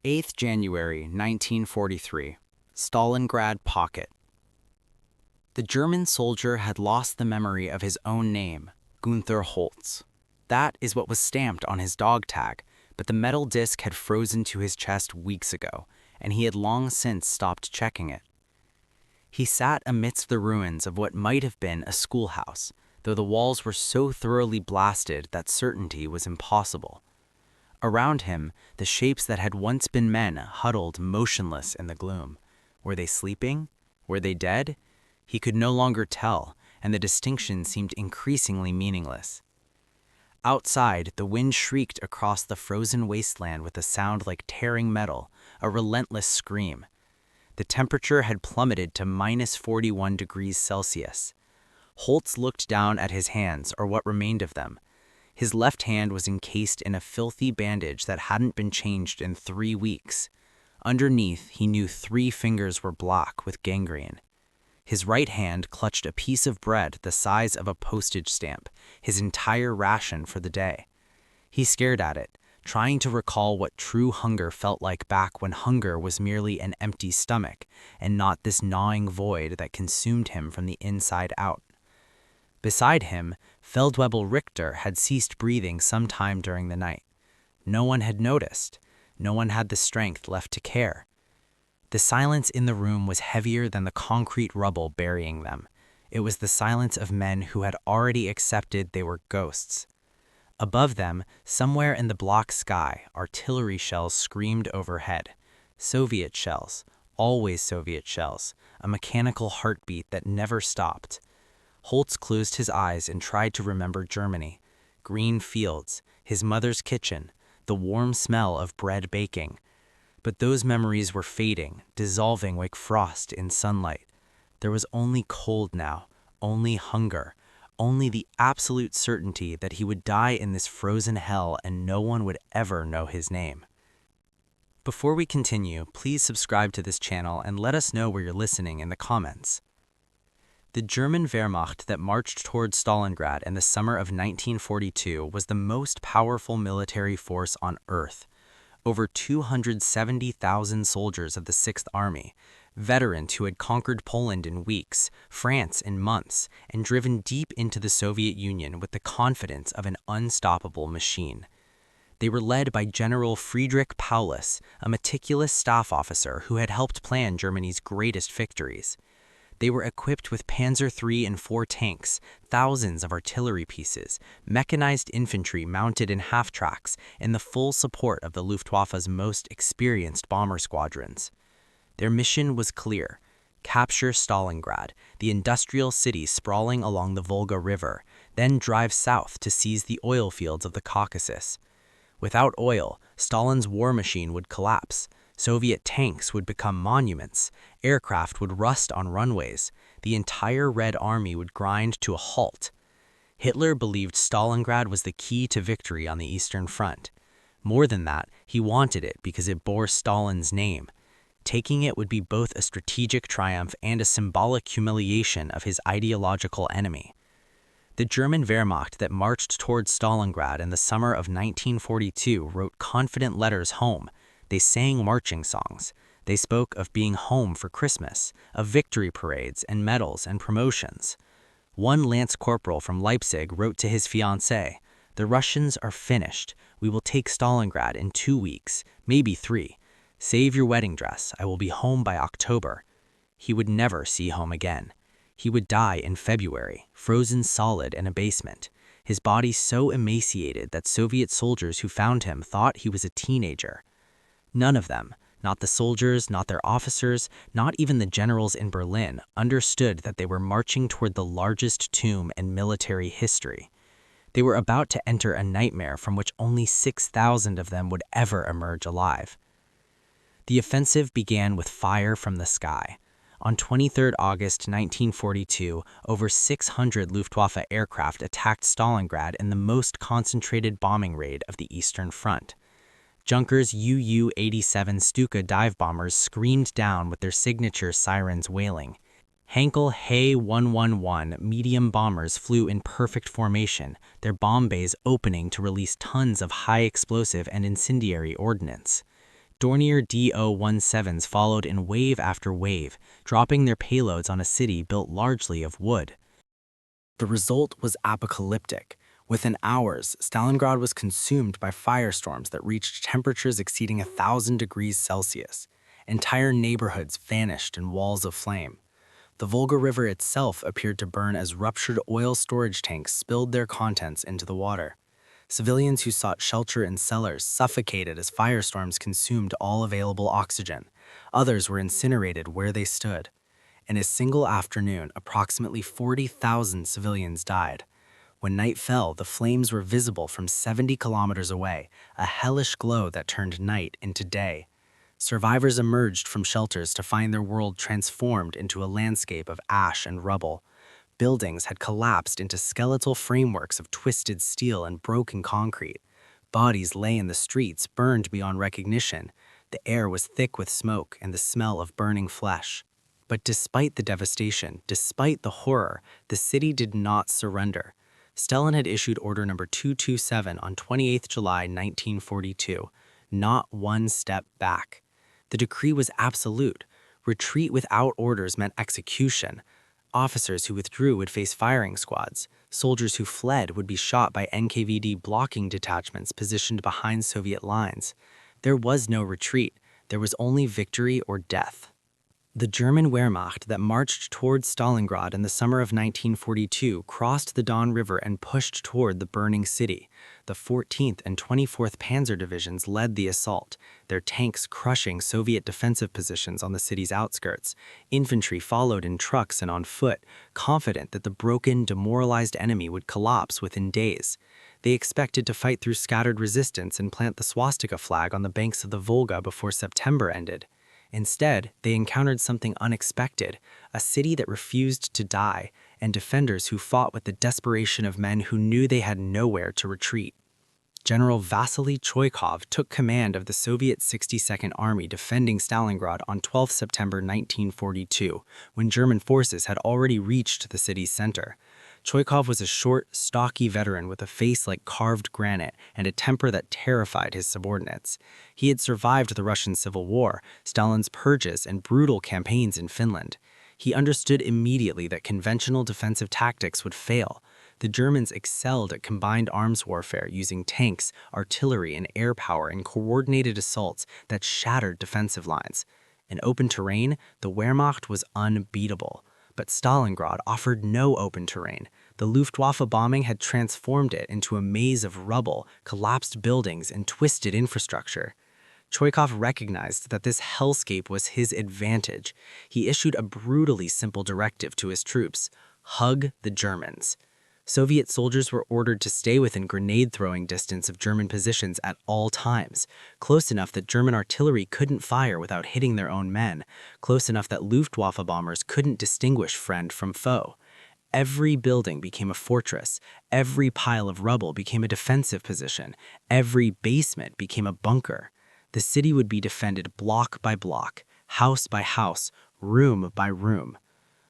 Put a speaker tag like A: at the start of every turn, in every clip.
A: 8th January 1943, Stalingrad Pocket. The German soldier had lost the memory of his own name, Gunther Holtz. That is what was stamped on his dog tag, but the metal disc had frozen to his chest weeks ago, and he had long since stopped checking it. He sat amidst the ruins of what might have been a schoolhouse, though the walls were so thoroughly blasted that certainty was impossible. Around him, the shapes that had once been men huddled motionless in the gloom. Were they sleeping? Were they dead? He could no longer tell, and the distinction seemed increasingly meaningless. Outside, the wind shrieked across the frozen wasteland with a sound like tearing metal, a relentless scream. The temperature had plummeted to minus 41 degrees Celsius. Holtz looked down at his hands, or what remained of them. His left hand was encased in a filthy bandage that hadn't been changed in 3 weeks. Underneath, he knew 3 fingers were black with gangrene. His right hand clutched a piece of bread the size of a postage stamp, his entire ration for the day. He stared at it, trying to recall what true hunger felt like back when hunger was merely an empty stomach, and not this gnawing void that consumed him from the inside out. Beside him, Feldwebel Richter had ceased breathing sometime during the night. No one had noticed. No one had the strength left to care. The silence in the room was heavier than the concrete rubble burying them. It was the silence of men who had already accepted they were ghosts. Above them, somewhere in the block sky, artillery shells screamed overhead. Soviet shells, always Soviet shells, a mechanical heartbeat that never stopped. Holtz closed his eyes and tried to remember Germany. Green fields, his mother's kitchen, the warm smell of bread baking. But those memories were fading, dissolving like frost in sunlight. There was only cold now, only hunger, only the absolute certainty that he would die in this frozen hell and no one would ever know his name. Before we continue, please subscribe to this channel and let us know where you're listening in the comments. The German Wehrmacht that marched towards Stalingrad in the summer of 1942 was the most powerful military force on Earth. Over 270,000 soldiers of the Sixth Army, veterans who had conquered Poland in weeks, France in months, and driven deep into the Soviet Union with the confidence of an unstoppable machine. They were led by General Friedrich Paulus, a meticulous staff officer who had helped plan Germany's greatest victories. They were equipped with Panzer III and IV tanks, thousands of artillery pieces, mechanized infantry mounted in half-tracks, and the full support of the Luftwaffe's most experienced bomber squadrons. Their mission was clear: capture Stalingrad, the industrial city sprawling along the Volga River, then drive south to seize the oil fields of the Caucasus. Without oil, Stalin's war machine would collapse. Soviet tanks would become monuments, aircraft would rust on runways, the entire Red Army would grind to a halt. Hitler believed Stalingrad was the key to victory on the Eastern Front. More than that, he wanted it because it bore Stalin's name. Taking it would be both a strategic triumph and a symbolic humiliation of his ideological enemy. The German Wehrmacht that marched towards Stalingrad in the summer of 1942 wrote confident letters home. They sang marching songs. They spoke of being home for Christmas, of victory parades and medals and promotions. One lance corporal from Leipzig wrote to his fiancée, "The Russians are finished. We will take Stalingrad in 2 weeks, maybe 3. Save your wedding dress. I will be home by October." He would never see home again. He would die in February, frozen solid in a basement, his body so emaciated that Soviet soldiers who found him thought he was a teenager. None of them, not the soldiers, not their officers, not even the generals in Berlin, understood that they were marching toward the largest tomb in military history. They were about to enter a nightmare from which only 6,000 of them would ever emerge alive. The offensive began with fire from the sky. On 23 August 1942, over 600 Luftwaffe aircraft attacked Stalingrad in the most concentrated bombing raid of the Eastern Front. Junkers UU-87 Stuka dive bombers screamed down with their signature sirens wailing. Henkel He 111 medium bombers flew in perfect formation, their bomb bays opening to release tons of high explosive and incendiary ordnance. Dornier Do-17s followed in wave after wave, dropping their payloads on a city built largely of wood. The result was apocalyptic. Within hours, Stalingrad was consumed by firestorms that reached temperatures exceeding 1,000 degrees Celsius. Entire neighborhoods vanished in walls of flame. The Volga River itself appeared to burn as ruptured oil storage tanks spilled their contents into the water. Civilians who sought shelter in cellars suffocated as firestorms consumed all available oxygen. Others were incinerated where they stood. In a single afternoon, approximately 40,000 civilians died. When night fell, the flames were visible from 70 kilometers away, a hellish glow that turned night into day. Survivors emerged from shelters to find their world transformed into a landscape of ash and rubble. Buildings had collapsed into skeletal frameworks of twisted steel and broken concrete. Bodies lay in the streets, burned beyond recognition. The air was thick with smoke and the smell of burning flesh. But despite the devastation, despite the horror, the city did not surrender. Stalin had issued Order Number 227 on 28 July 1942, not one step back. The decree was absolute. Retreat without orders meant execution. Officers who withdrew would face firing squads. Soldiers who fled would be shot by NKVD blocking detachments positioned behind Soviet lines. There was no retreat. There was only victory or death. The German Wehrmacht that marched towards Stalingrad in the summer of 1942 crossed the Don River and pushed toward the burning city. The 14th and 24th Panzer Divisions led the assault, their tanks crushing Soviet defensive positions on the city's outskirts. Infantry followed in trucks and on foot, confident that the broken, demoralized enemy would collapse within days. They expected to fight through scattered resistance and plant the swastika flag on the banks of the Volga before September ended. Instead, they encountered something unexpected, a city that refused to die, and defenders who fought with the desperation of men who knew they had nowhere to retreat. General Vasily Choykov took command of the Soviet 62nd Army defending Stalingrad on 12 September 1942, when German forces had already reached the city's center. Choykov was a short, stocky veteran with a face like carved granite and a temper that terrified his subordinates. He had survived the Russian Civil War, Stalin's purges, and brutal campaigns in Finland. He understood immediately that conventional defensive tactics would fail. The Germans excelled at combined arms warfare using tanks, artillery, and air power in coordinated assaults that shattered defensive lines. In open terrain, the Wehrmacht was unbeatable. But Stalingrad offered no open terrain. The Luftwaffe bombing had transformed it into a maze of rubble, collapsed buildings, and twisted infrastructure. Choykov recognized that this hellscape was his advantage. He issued a brutally simple directive to his troops: hug the Germans. Soviet soldiers were ordered to stay within grenade-throwing distance of German positions at all times, close enough that German artillery couldn't fire without hitting their own men, close enough that Luftwaffe bombers couldn't distinguish friend from foe. Every building became a fortress, every pile of rubble became a defensive position, every basement became a bunker. The city would be defended block by block, house by house, room by room.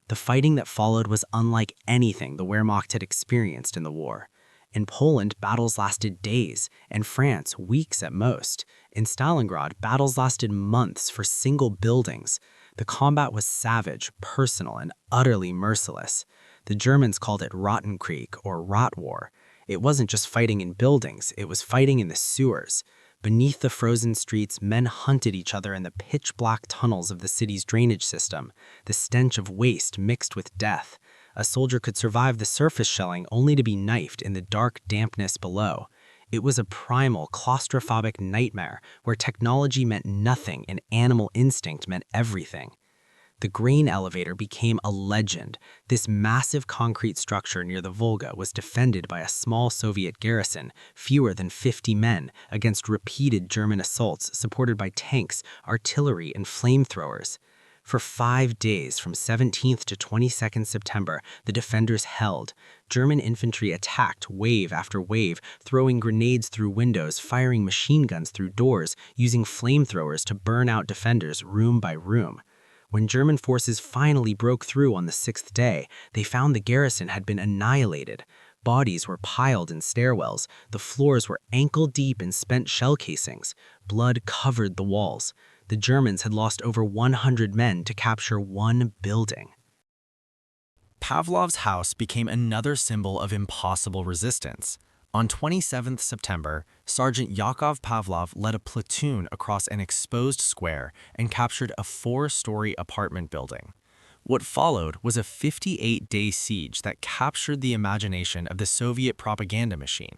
A: The fighting that followed was unlike anything the Wehrmacht had experienced in the war. In Poland, battles lasted days, in France, weeks at most. In Stalingrad, battles lasted months for single buildings. The combat was savage, personal, and utterly merciless. The Germans called it Rottenkrieg, or Rot War. It wasn't just fighting in buildings, it was fighting in the sewers. Beneath the frozen streets, men hunted each other in the pitch-black tunnels of the city's drainage system, the stench of waste mixed with death. A soldier could survive the surface shelling only to be knifed in the dark dampness below. It was a primal, claustrophobic nightmare where technology meant nothing and animal instinct meant everything. The grain elevator became a legend. This massive concrete structure near the Volga was defended by a small Soviet garrison, fewer than 50 men, against repeated German assaults supported by tanks, artillery, and flamethrowers. For 5 days, from 17th to 22nd September, the defenders held. German infantry attacked wave after wave, throwing grenades through windows, firing machine guns through doors, using flamethrowers to burn out defenders room by room. When German forces finally broke through on the 6th day, they found the garrison had been annihilated.
B: Bodies were piled in stairwells, the floors were ankle-deep in spent shell casings, blood covered the walls. The Germans had lost over 100 men to capture one building.
A: Pavlov's house became another symbol of impossible resistance. On 27 September, Sergeant Yakov Pavlov led a platoon across an exposed square and captured a 4-story apartment building. What followed was a 58-day siege that captured the imagination of the Soviet propaganda machine.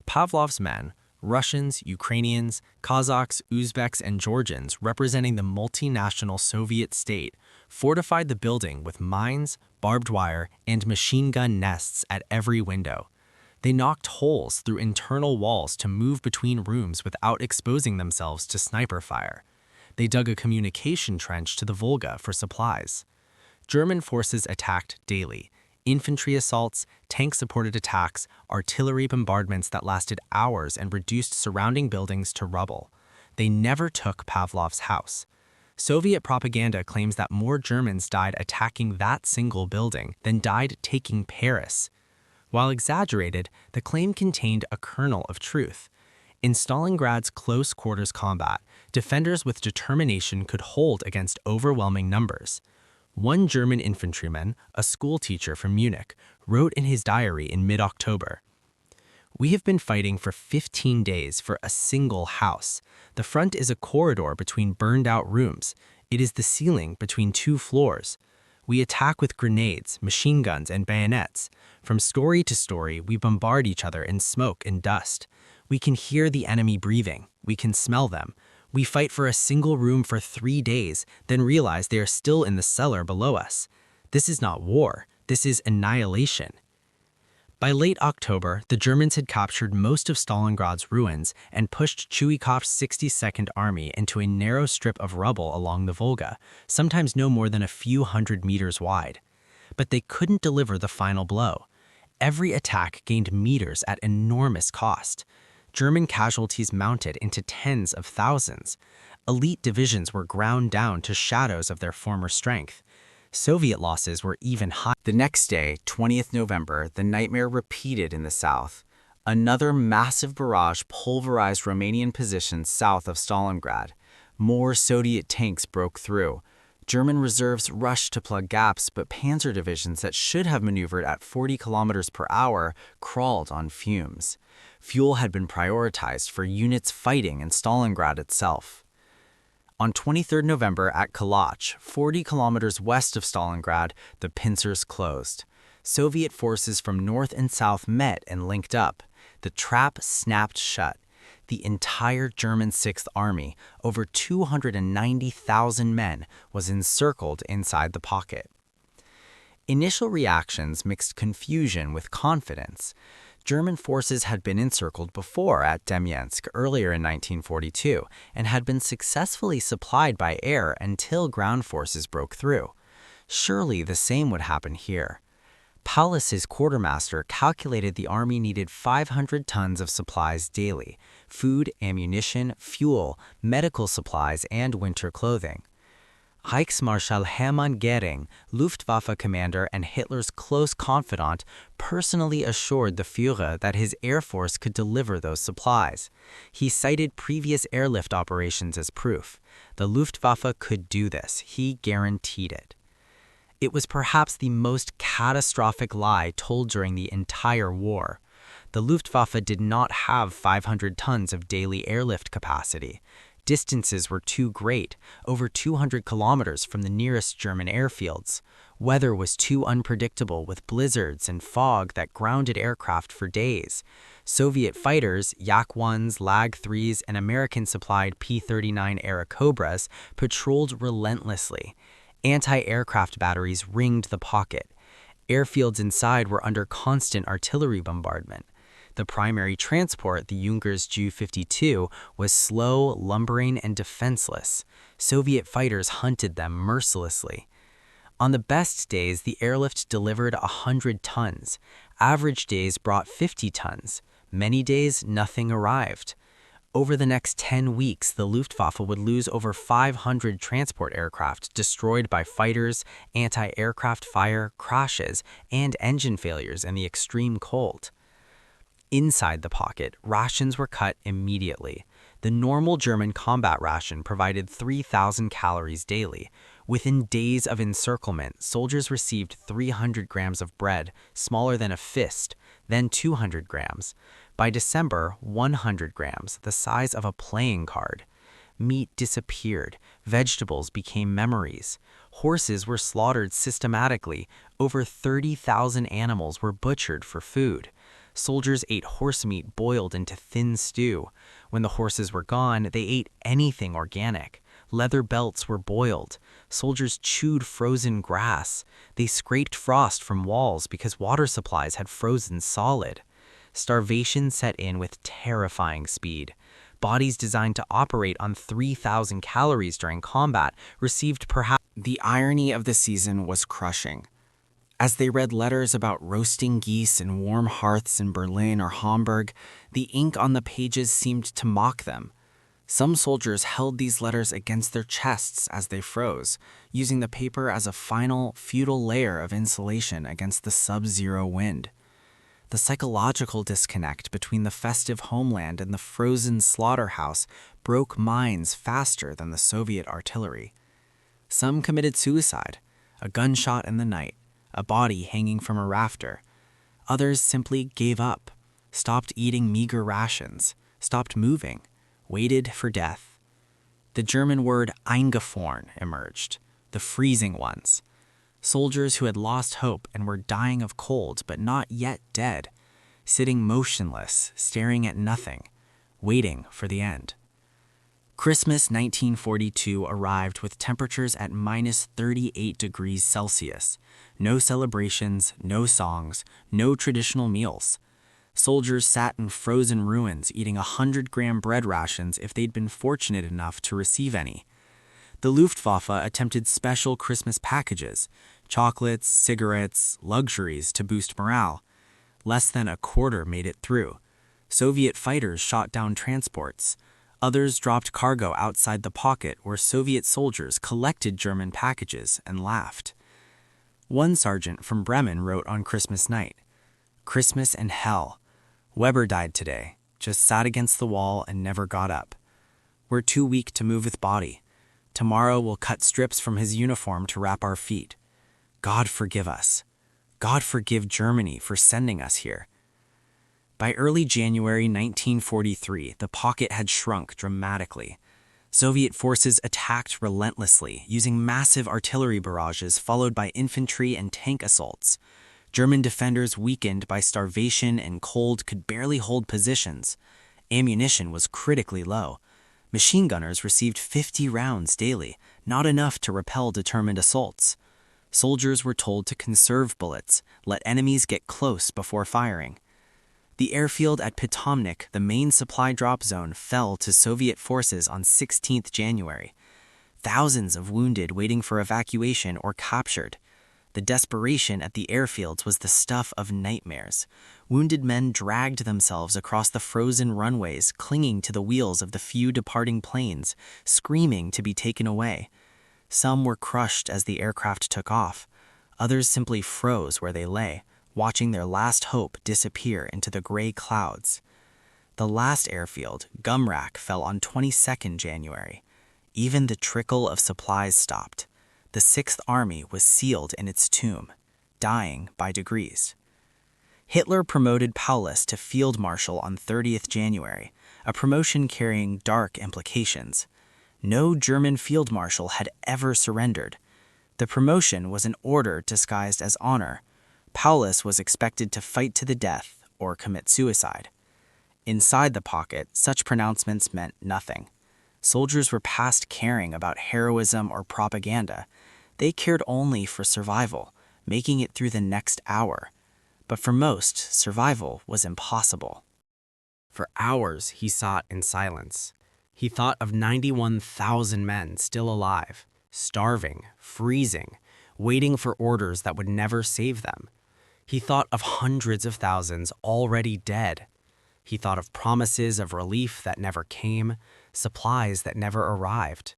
A: Pavlov's men, Russians, Ukrainians, Kazakhs, Uzbeks, and Georgians representing the multinational Soviet state, fortified the building with mines, barbed wire, and machine gun nests at every window. They knocked holes through internal walls to move between rooms without exposing themselves to sniper fire. They dug a communication trench to the Volga for supplies. German forces attacked daily. Infantry assaults, tank-supported attacks, artillery bombardments that lasted hours and reduced surrounding buildings to rubble. They never took Pavlov's house. Soviet propaganda claims that more Germans died attacking that single building than died taking Paris. While exaggerated, the claim contained a kernel of truth. In Stalingrad's close-quarters combat, defenders with determination could hold against overwhelming numbers. One German infantryman, a schoolteacher from Munich, wrote in his diary in mid-October, "We have been fighting for 15 days for a single house. The front is a corridor between burned-out rooms. It is the ceiling between 2 floors. We attack with grenades, machine guns, and bayonets. From story to story, we bombard each other in smoke and dust. We can hear the enemy breathing. We can smell them. We fight for a single room for 3 days, then realize they are still in the cellar below us. This is not war. This is annihilation." By late October, the Germans had captured most of Stalingrad's ruins and pushed Chuikov's 62nd Army into a narrow strip of rubble along the Volga, sometimes no more than a few hundred meters wide. But they couldn't deliver the final blow. Every attack gained meters at enormous cost. German casualties mounted into tens of thousands. Elite divisions were ground down to shadows of their former strength. Soviet losses were even high. The next day, 20th November, the nightmare repeated in the south. Another massive barrage pulverized Romanian positions south of Stalingrad. More Soviet tanks broke through. German reserves rushed to plug gaps, but panzer divisions that should have maneuvered at 40 kilometers per hour crawled on fumes. Fuel had been prioritized for units fighting in Stalingrad itself. On 23 November at Kalach, 40 kilometers west of Stalingrad, the pincers closed. Soviet forces from north and south met and linked up. The trap snapped shut. The entire German 6th Army, over 290,000 men, was encircled inside the pocket. Initial reactions mixed confusion with confidence. German forces had been encircled before at Demyansk earlier in 1942 and had been successfully supplied by air until ground forces broke through. Surely the same would happen here. Paulus's quartermaster calculated the army needed 500 tons of supplies daily: food, ammunition, fuel, medical supplies, and winter clothing. Reichsmarschall Hermann Goering, Luftwaffe commander and Hitler's close confidant, personally assured the Führer that his air force could deliver those supplies. He cited previous airlift operations as proof. The Luftwaffe could do this. He guaranteed it. It was perhaps the most catastrophic lie told during the entire war. The Luftwaffe did not have 500 tons of daily airlift capacity. Distances were too great, over 200 kilometers from the nearest German airfields. Weather was too unpredictable with blizzards and fog that grounded aircraft for days. Soviet fighters, Yak-1s, Lag-3s, and American-supplied P-39 era Cobras patrolled relentlessly. Anti-aircraft batteries ringed the pocket. Airfields inside were under constant artillery bombardment. The primary transport, the Junkers Ju-52, was slow, lumbering, and defenseless. Soviet fighters hunted them mercilessly. On the best days, the airlift delivered 100 tons. Average days brought 50 tons. Many days, nothing arrived. Over the next 10 weeks, the Luftwaffe would lose over 500 transport aircraft destroyed by fighters, anti-aircraft fire, crashes, and engine failures in the extreme cold. Inside the pocket, rations were cut immediately. The normal German combat ration provided 3,000 calories daily. Within days of encirclement, soldiers received 300 grams of bread, smaller than a fist, then 200 grams. By December, 100 grams, the size of a playing card. Meat disappeared. Vegetables became memories. Horses were slaughtered systematically. Over 30,000 animals were butchered for food. Soldiers ate horse meat boiled into thin stew. When the horses were gone, they ate anything organic. Leather belts were boiled. Soldiers chewed frozen grass. They scraped frost from walls because water supplies had frozen solid. Starvation set in with terrifying speed. Bodies designed to operate on 3,000 calories during combat received perhaps. The irony of the season was crushing. As they read letters about roasting geese and warm hearths in Berlin or Hamburg, the ink on the pages seemed to mock them. Some soldiers held these letters against their chests as they froze, using the paper as a final, futile layer of insulation against the sub-zero wind. The psychological disconnect between the festive homeland and the frozen slaughterhouse broke minds faster than the Soviet artillery. Some committed suicide, a gunshot in the night, a body hanging from a rafter. Others simply gave up, stopped eating meager rations, stopped moving, waited for death. The German word eingefroren emerged, the freezing ones. Soldiers who had lost hope and were dying of cold but not yet dead, sitting motionless, staring at nothing, waiting for the end. Christmas 1942 arrived with temperatures at -38 degrees Celsius. No celebrations, no songs, no traditional meals. Soldiers sat in frozen ruins eating 100-gram bread rations if they'd been fortunate enough to receive any. The Luftwaffe attempted special Christmas packages, chocolates, cigarettes, luxuries to boost morale. Less than a quarter made it through. Soviet fighters shot down transports. Others dropped cargo outside the pocket where Soviet soldiers collected German packages and laughed. One sergeant from Bremen wrote on Christmas night, "Christmas and hell. Weber died today, just sat against the wall and never got up. We're too weak to move with body. Tomorrow we'll cut strips from his uniform to wrap our feet. God forgive us. God forgive Germany for sending us here." By early January 1943, the pocket had shrunk dramatically. Soviet forces attacked relentlessly, using massive artillery barrages followed by infantry and tank assaults. German defenders, weakened by starvation and cold, could barely hold positions. Ammunition was critically low. Machine gunners received 50 rounds daily, not enough to repel determined assaults. Soldiers were told to conserve bullets, let enemies get close before firing. The airfield at Pitomnik, the main supply drop zone, fell to Soviet forces on 16th January. Thousands of wounded waiting for evacuation or captured. The desperation at the airfields was the stuff of nightmares. Wounded men dragged themselves across the frozen runways, clinging to the wheels of the few departing planes, screaming to be taken away. Some were crushed as the aircraft took off. Others simply froze where they lay, watching their last hope disappear into the gray clouds. The last airfield, Gumrak, fell on 22nd January. Even the trickle of supplies stopped. The Sixth Army was sealed in its tomb, dying by degrees. Hitler promoted Paulus to Field Marshal on 30th January, a promotion carrying dark implications. No German Field Marshal had ever surrendered. The promotion was an order disguised as honor. Paulus was expected to fight to the death or commit suicide. Inside the pocket, such pronouncements meant nothing. Soldiers were past caring about heroism or propaganda. They cared only for survival, making it through the next hour. But for most, survival was impossible. For hours, he sat in silence. He thought of 91,000 men still alive, starving, freezing, waiting for orders that would never save them. He thought of hundreds of thousands already dead.
B: He thought of promises of relief that never came, supplies that never arrived.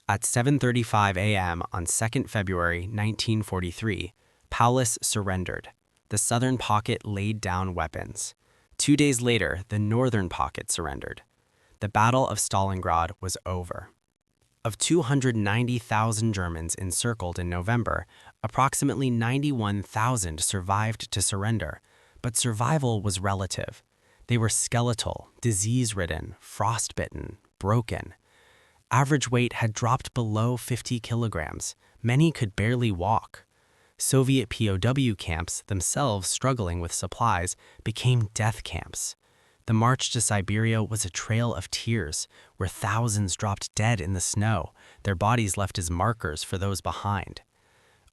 B: At 7:35 a.m. on 2nd February 1943, Paulus surrendered. The southern pocket laid down weapons. 2 days later, the northern pocket surrendered. The Battle of Stalingrad was over. Of 290,000 Germans encircled in November, approximately 91,000 survived to surrender, but survival was relative. They were skeletal, disease-ridden, frostbitten, broken. Average weight had dropped below 50 kilograms. Many could barely walk. Soviet POW camps, themselves struggling with supplies, became death camps. The march to Siberia was a trail of tears, where thousands dropped dead in the snow, their bodies left as markers for those behind.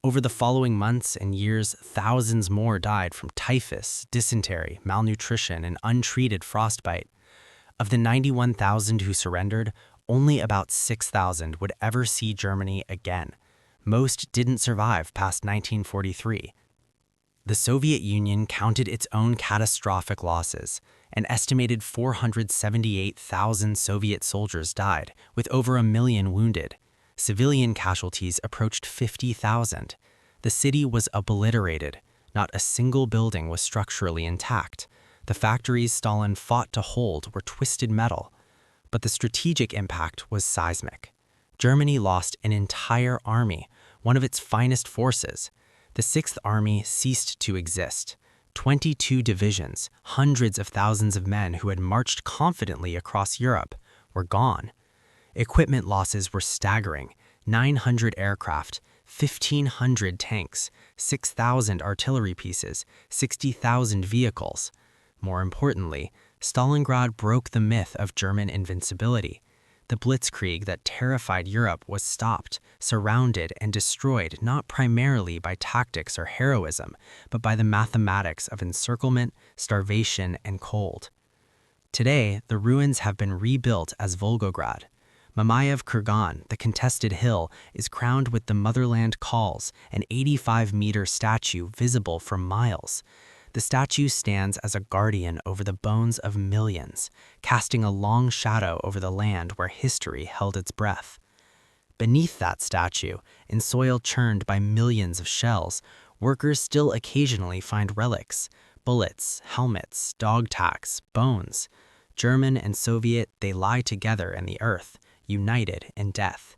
B: Over the following months and years, thousands more died from typhus, dysentery, malnutrition, and untreated frostbite. Of the 91,000 who surrendered, only about 6,000 would ever see Germany again. Most didn't survive past 1943. The Soviet Union counted its own catastrophic losses. An estimated 478,000 Soviet soldiers died, with over 1 million wounded. Civilian casualties approached 50,000. The city was obliterated. Not a single building was structurally intact. The factories Stalin fought to hold were twisted metal. But the strategic impact was seismic. Germany lost an entire army, one of its finest forces. The Sixth Army ceased to exist. 22 divisions, hundreds of thousands of men who had marched confidently across Europe, were gone. Equipment losses were staggering: 900 aircraft, 1,500 tanks, 6,000 artillery pieces, 60,000 vehicles. More importantly, Stalingrad broke the myth of German invincibility. The blitzkrieg that terrified Europe was stopped, surrounded, and destroyed not primarily by tactics or heroism, but by the mathematics of encirclement, starvation, and cold. Today, the ruins have been rebuilt as Volgograd. Mamayev Kurgan, the contested hill, is crowned with the Motherland Calls, an 85-meter statue visible for miles. The statue stands as a guardian over the bones of millions, casting a long shadow over the land where history held its breath. Beneath that statue, in soil churned by millions of shells, workers still occasionally find relics: bullets, helmets, dog tags, bones. German and Soviet, they lie together in the earth, united in death.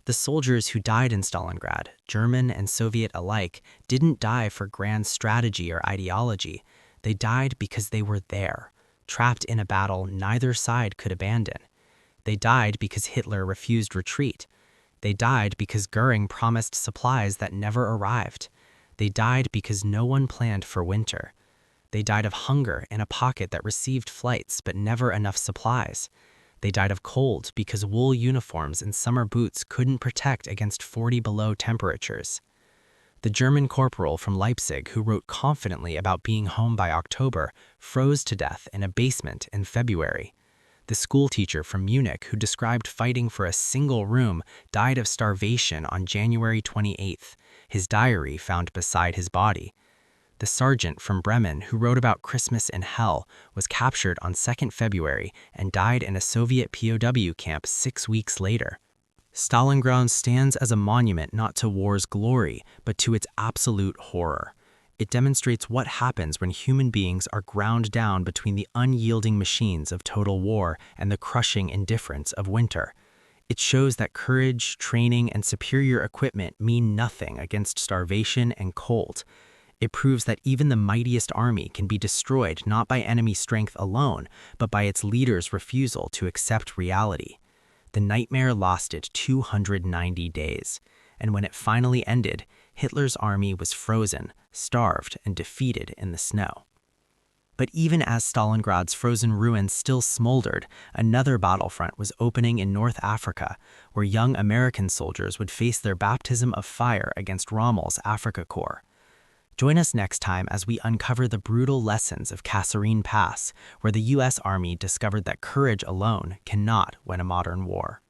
B: The soldiers who died in Stalingrad, German and Soviet alike, didn't die for grand strategy or ideology. They died because they were there, trapped in a battle neither side could abandon. They died because Hitler refused retreat. They died because Goering promised supplies that never arrived. They died because no one planned for winter. They died of hunger in a pocket that received flights but never enough supplies. They died of cold because wool uniforms and summer boots couldn't protect against 40 below temperatures. The German corporal from Leipzig who wrote confidently about being home by October froze to death in a basement in February. The schoolteacher from Munich who described fighting for a single room died of starvation on January 28th, his diary found beside his body. The sergeant from Bremen who wrote about Christmas in hell was captured on 2nd February and died in a Soviet POW camp 6 weeks later. Stalingrad stands as a monument not to war's glory, but to its absolute horror. It demonstrates what happens when human beings are ground down between the unyielding machines of total war and the crushing indifference of winter. It shows that courage, training, and superior equipment mean nothing against starvation and cold. It proves that even the mightiest army can be destroyed not by enemy strength alone, but by its leaders' refusal to accept reality. The nightmare lasted 290 days, and when it finally ended, Hitler's army was frozen, starved, and defeated in the snow. But even as Stalingrad's frozen ruins still smoldered, another battlefront was opening in North Africa, where young American soldiers would face their baptism of fire against Rommel's Afrika Korps. Join us next time as we uncover the brutal lessons of Kasserine Pass, where the U.S. Army discovered that courage alone cannot win a modern war.